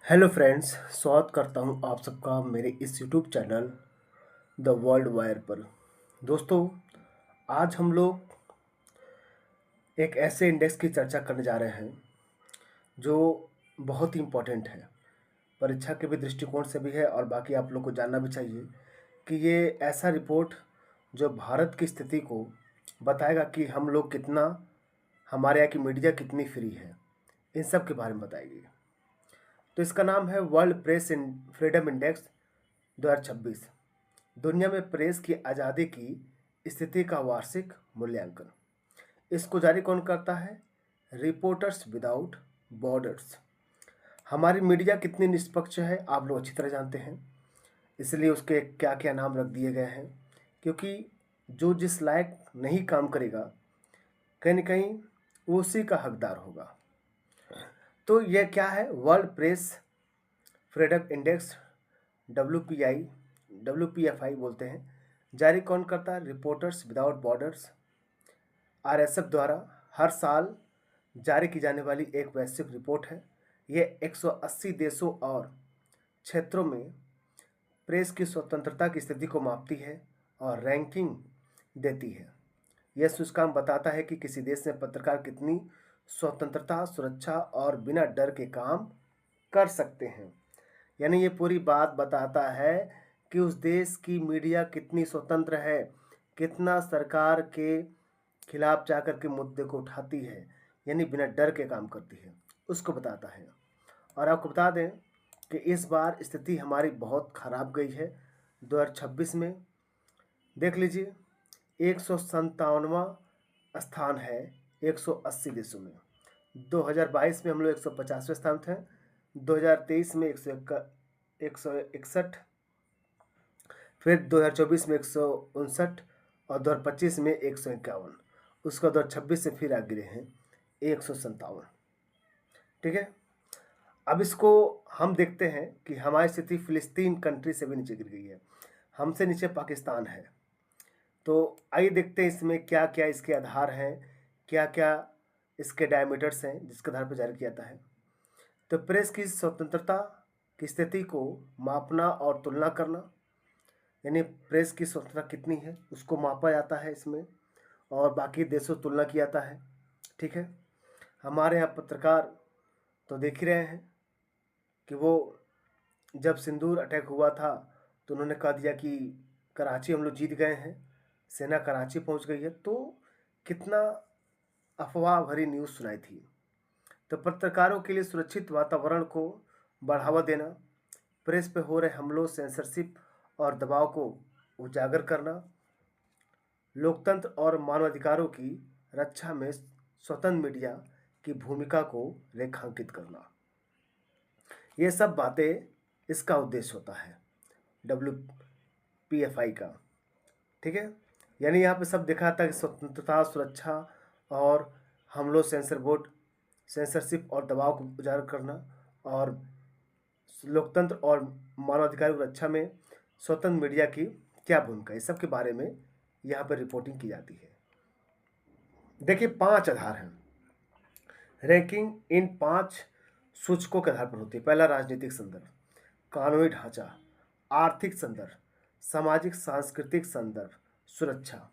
Hello friends, स्वागत करता हूं आप सबका मेरे इस YouTube channel the world wire पर। दोस्तों, आज हम लोग एक ऐसे इंडेक्स की चर्चा करने जा रहे हैं जो बहुत ही इम्पोर्टेंट है। परीक्षा के भी दृष्टिकोण से भी है और बाकी आप लोग को जानना भी चाहिए कि ये ऐसा रिपोर्ट जो भारत की स्थिति को बताएगा कि हम लोग कितना, हमारे यहाँ की मीडिया कितनी फ्री है, इन सब के बारे में बताएगी। तो इसका नाम है वर्ल्ड प्रेस फ्रीडम इंडेक्स 2026, दुनिया में प्रेस की आज़ादी की स्थिति का वार्षिक मूल्यांकन। इसको जारी कौन करता है? Reporters without borders. हमारी मीडिया कितनी निष्पक्ष है आप लोग अच्छी तरह जानते हैं, इसलिए उसके क्या क्या नाम रख दिए गए हैं, क्योंकि जो जिस लायक नहीं काम करेगा कहीं न कहीं वो उसी का हकदार होगा। तो यह क्या है? World press freedom index, WPI, WPFI बोलते हैं। जारी कौन करता है? रिपोर्टर्स विदाउट बॉर्डर्स, RSF द्वारा हर साल जारी की जाने वाली एक वैश्विक रिपोर्ट है। ये 180 देशों और क्षेत्रों में प्रेस की स्वतंत्रता की स्थिति को मापती है और रैंकिंग देती है। यह सूचकांक बताता है कि किसी देश में पत्रकार कितनी स्वतंत्रता, सुरक्षा और बिना डर के काम कर सकते हैं। यानी ये पूरी बात बताता है कि उस देश की मीडिया कितनी स्वतंत्र है, कितना सरकार के खिलाफ जाकर के मुद्दे को उठाती है, यानी बिना डर के काम करती है, उसको बताता है। और आपको बता दें कि इस बार स्थिति हमारी बहुत ख़राब गई है। 2026 में देख लीजिए, 157वां स्थान है 180 देशों में। 2022 में हम लोग 150वें स्थान थे, 2023 में 161, फिर 2024 में 159 और 2025 में 151। उसका 2026 से फिर आगे गिरे हैं 157। ठीक है, अब इसको हम देखते हैं कि हमारी स्थिति फिलिस्तीन कंट्री से भी नीचे गिर गई है, हमसे नीचे पाकिस्तान है। तो आइए देखते हैं इसमें क्या क्या इसके आधार हैं, क्या क्या इसके डायमीटर्स हैं जिसके आधार पर जारी किया जाता है। तो प्रेस की स्वतंत्रता की स्थिति को मापना और तुलना करना, यानी प्रेस की स्वतंत्रता कितनी है उसको मापा जाता है इसमें, और बाकी देशों से तुलना किया जाता है। ठीक है, हमारे यहाँ पत्रकार तो देख ही रहे हैं कि वो जब सिंदूर अटैक हुआ था तो उन्होंने कह दिया कि कराची हम लोग जीत गए हैं, सेना कराची पहुंच गई है। तो कितना अफवाह भरी न्यूज़ सुनाई थी। तो पत्रकारों के लिए सुरक्षित वातावरण को बढ़ावा देना, प्रेस पे हो रहे हमलों, सेंसरशिप और दबाव को उजागर करना, लोकतंत्र और मानवाधिकारों की रक्षा में स्वतंत्र मीडिया की भूमिका को रेखांकित करना, ये सब बातें इसका उद्देश्य होता है WPFI का। ठीक है, यानी यहाँ पे सब देखा था कि स्वतंत्रता, सुरक्षा और हमलों, सेंसरशिप और दबाव को उजागर करना, और लोकतंत्र और मानवाधिकारों की रक्षा में स्वतंत्र मीडिया की क्या भूमिका है, इस सब के बारे में यहाँ पर रिपोर्टिंग की जाती है। देखिए, 5 आधार हैं। रैंकिंग इन 5 सूचकों के आधार पर होती है। पहला, राजनीतिक संदर्भ, कानूनी ढांचा, आर्थिक संदर्भ, सामाजिक सांस्कृतिक संदर्भ, सुरक्षा।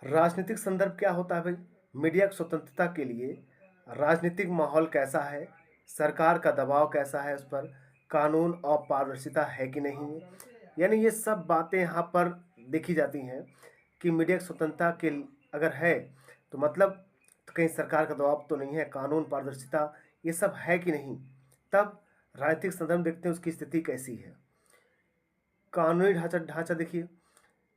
राजनीतिक संदर्भ क्या होता है भाई? मीडिया की स्वतंत्रता के लिए राजनीतिक माहौल कैसा है, सरकार का दबाव कैसा है उस पर, कानून और पारदर्शिता है कि नहीं, यानी ये सब बातें यहाँ पर देखी जाती हैं कि मीडिया की स्वतंत्रता के अगर है तो मतलब तो कहीं सरकार का दबाव तो नहीं है, कानून, पारदर्शिता ये सब है कि नहीं। तब राजनीतिक संदर्भ देखते हैं उसकी स्थिति कैसी है। कानूनी ढांचा ढांचा देखिए,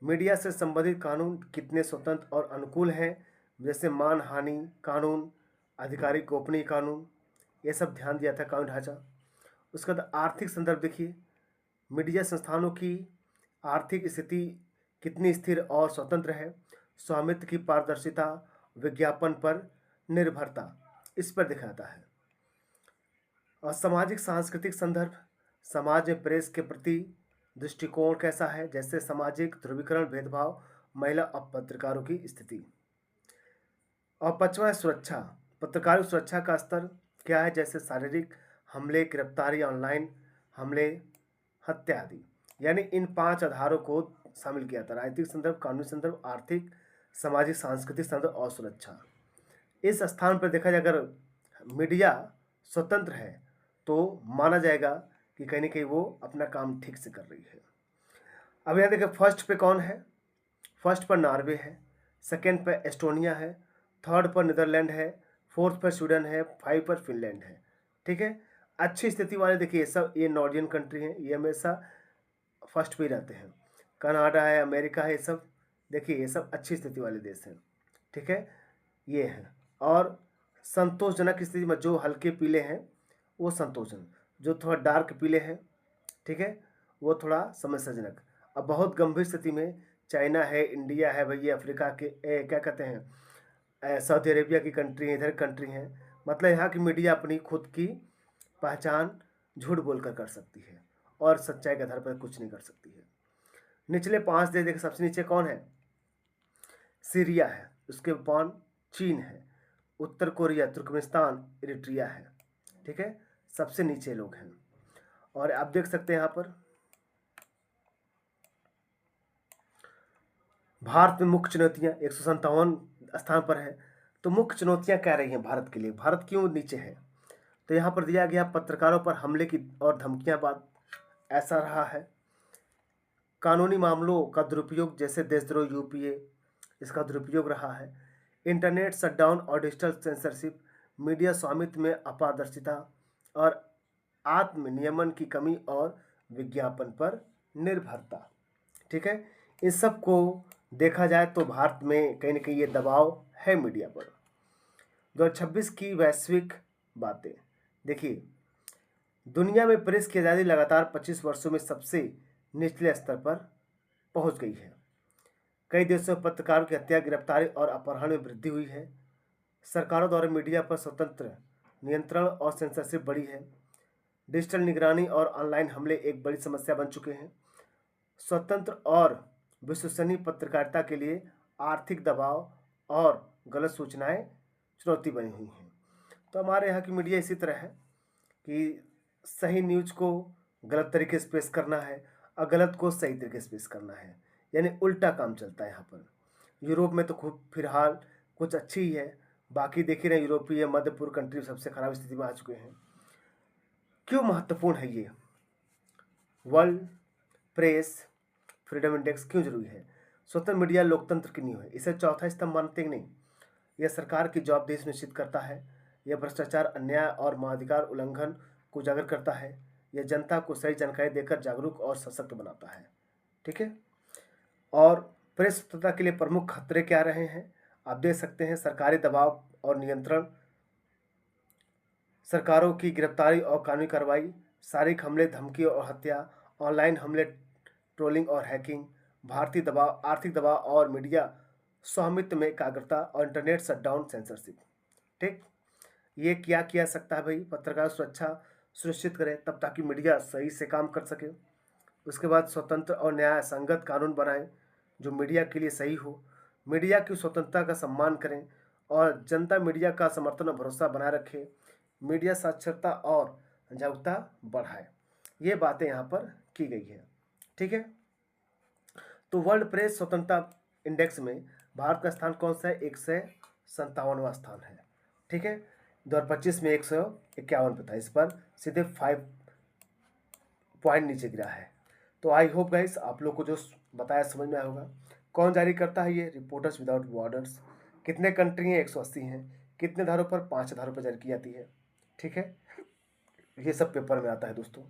मीडिया से संबंधित कानून कितने स्वतंत्र और अनुकूल हैं, जैसे मानहानि कानून, आधिकारिक गोपनीय कानून, ये सब ध्यान दिया था कानूनी ढांचा। उसके बाद आर्थिक संदर्भ देखिए, मीडिया संस्थानों की आर्थिक स्थिति कितनी स्थिर और स्वतंत्र है, स्वामित्व की पारदर्शिता, विज्ञापन पर निर्भरता, इस पर देखा जाता है। और सामाजिक सांस्कृतिक संदर्भ, समाज में प्रेस के प्रति दृष्टिकोण कैसा है, जैसे सामाजिक ध्रुवीकरण, भेदभाव, महिला और पत्रकारों की स्थिति। और 5वां है सुरक्षा, पत्रकारों की सुरक्षा का स्तर क्या है, जैसे शारीरिक हमले, गिरफ्तारी, ऑनलाइन हमले, हत्या आदि। यानी इन 5 आधारों को शामिल किया था: राजनीतिक संदर्भ, कानूनी संदर्भ, आर्थिक, सामाजिक, सांस्कृतिक संदर्भ और सुरक्षा। इस स्थान पर देखा जाए, अगर मीडिया स्वतंत्र है तो माना जाएगा कि कहीं ना कहीं वो अपना काम ठीक से कर रही है। अब यहाँ देखिए, फर्स्ट पे कौन है? फर्स्ट पर नॉर्वे है, सेकेंड पर एस्टोनिया है, थर्ड पर नीदरलैंड है, फोर्थ पर स्वीडन है, 5 पर फिनलैंड है। ठीक है, अच्छी स्थिति वाले देखिए ये सब, ये नॉर्डियन कंट्री हैं, ये हमेशा फर्स्ट पे ही रहते हैं। कनाडा है, अमेरिका है, ये सब देखिए ये सब अच्छी स्थिति वाले देश हैं। ठीक है, ये हैं। और संतोषजनक स्थिति में जो हल्के पीले हैं वो संतोषजनक, जो थोड़ा डार्क पीले हैं, ठीक है, वो थोड़ा समस्याजनक। अब बहुत गंभीर स्थिति में चाइना है, इंडिया है, भैया अफ्रीका के क्या कहते हैं, सऊदी अरेबिया की कंट्री है, इधर कंट्री हैं। मतलब यहाँ की मीडिया अपनी खुद की पहचान झूठ बोलकर कर सकती है और सच्चाई के आधार पर कुछ नहीं कर सकती है। निचले 5 देश देखें, सबसे नीचे कौन है? सीरिया है, उसके ऊपर चीन है, उत्तर कोरिया, तुर्कमेनिस्तान, इरिट्रिया है। ठीक है, सबसे नीचे लोग हैं। और आप देख सकते हैं यहाँ पर भारत में मुख्य चुनौतियाँ 157 स्थान पर है। तो मुख्य चुनौतियाँ क्या रही हैं भारत के लिए? भारत क्यों नीचे है? तो यहाँ पर दिया गया पत्रकारों पर हमले की और धमकियाँ बात ऐसा रहा है। कानूनी मामलों का दुरुपयोग, जैसे देशद्रोह, यूपीए, इसका दुरुपयोग रहा है। इंटरनेट शटडाउन और डिजिटल सेंसरशिप, मीडिया स्वामित्व में अपारदर्शिता और आत्मनियमन की कमी और विज्ञापन पर निर्भरता। ठीक है, इन सब को देखा जाए तो भारत में कहीं ना कहीं ये दबाव है मीडिया पर। 2026 की वैश्विक बातें देखिए, दुनिया में प्रेस की आज़ादी लगातार 25 वर्षों में सबसे निचले स्तर पर पहुंच गई है। कई देशों में पत्रकारों की हत्या, गिरफ्तारी और अपहरण में वृद्धि हुई है। सरकारों द्वारा मीडिया पर स्वतंत्र नियंत्रण और सेंसरशिप बढ़ी है। डिजिटल निगरानी और ऑनलाइन हमले एक बड़ी समस्या बन चुके हैं। स्वतंत्र और विश्वसनीय पत्रकारिता के लिए आर्थिक दबाव और गलत सूचनाएं चुनौती बनी हुई हैं। तो हमारे यहाँ की मीडिया इसी तरह है कि सही न्यूज को गलत तरीके से पेश करना है और गलत को सही तरीके से पेश करना है, यानी उल्टा काम चलता है यहाँ पर। यूरोप में तो खूब फिलहाल कुछ अच्छी ही है, बाकी देखिए ना, यूरोपीय मध्य पूर्व कंट्री सबसे खराब स्थिति में आ चुके हैं। क्यों महत्वपूर्ण है ये वर्ल्ड प्रेस फ्रीडम इंडेक्स? क्यों जरूरी है? स्वतंत्र मीडिया लोकतंत्र की नींव है, इसे चौथा स्तंभ मानते हैं नहीं। यह सरकार की जवाबदेही सुनिश्चित करता है, यह भ्रष्टाचार, अन्याय और मानवाधिकार उल्लंघन को उजागर करता है, यह जनता को सही जानकारी देकर जागरूक और सशक्त बनाता है। ठीक है, और प्रेस स्वतंत्रता के लिए प्रमुख खतरे क्या रहे हैं आप देख सकते हैं। सरकारी दबाव और नियंत्रण, सरकारों की गिरफ्तारी और कानूनी कार्रवाई, शारीरिक हमले, धमकी और हत्या, ऑनलाइन हमले, ट्रोलिंग और हैकिंग, भारतीय दबाव, आर्थिक दबाव और मीडिया स्वामित्व में एकाग्रता और इंटरनेट शटडाउन, सेंसरशिप। ठीक, ये क्या किया सकता है भाई? पत्रकार सुरक्षा सुनिश्चित करें तब ताकि मीडिया सही से काम कर सके। उसके बाद स्वतंत्र और न्याय संगत कानून बनाएं जो मीडिया के लिए सही हो। मीडिया की स्वतंत्रता का सम्मान करें और जनता मीडिया का समर्थन और भरोसा बनाए रखे। मीडिया साक्षरता और जागरूकता बढ़ाए। ये बातें यहाँ पर की गई है। ठीक है, तो वर्ल्ड प्रेस स्वतंत्रता इंडेक्स में भारत का स्थान कौन सा है? 157वां स्थान है। ठीक है, 2025 में 151 पे था, इस पर सीधे 5 पॉइंट नीचे गिरा है। तो आई होप गाइस आप लोग को जो बताया समझ में आया होगा। कौन जारी करता है ये? Reporters without borders. कितने कंट्री हैं? 180 हैं। कितने धारों पर? 5 धारों पर जारी की जाती है। ठीक है, ये सब पेपर में आता है दोस्तों।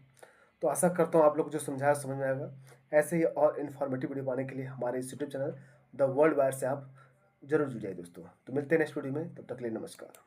तो आशा करता हूँ आप लोग जो समझाया समझ में आएगा। ऐसे ही और इन्फॉर्मेटिव वीडियो पाने के लिए हमारे इस YouTube channel the world wire से आप जरूर जुड़ जाइए दोस्तों। तो मिलते हैं नेक्स्ट वीडियो में, तब तक के लिए नमस्कार।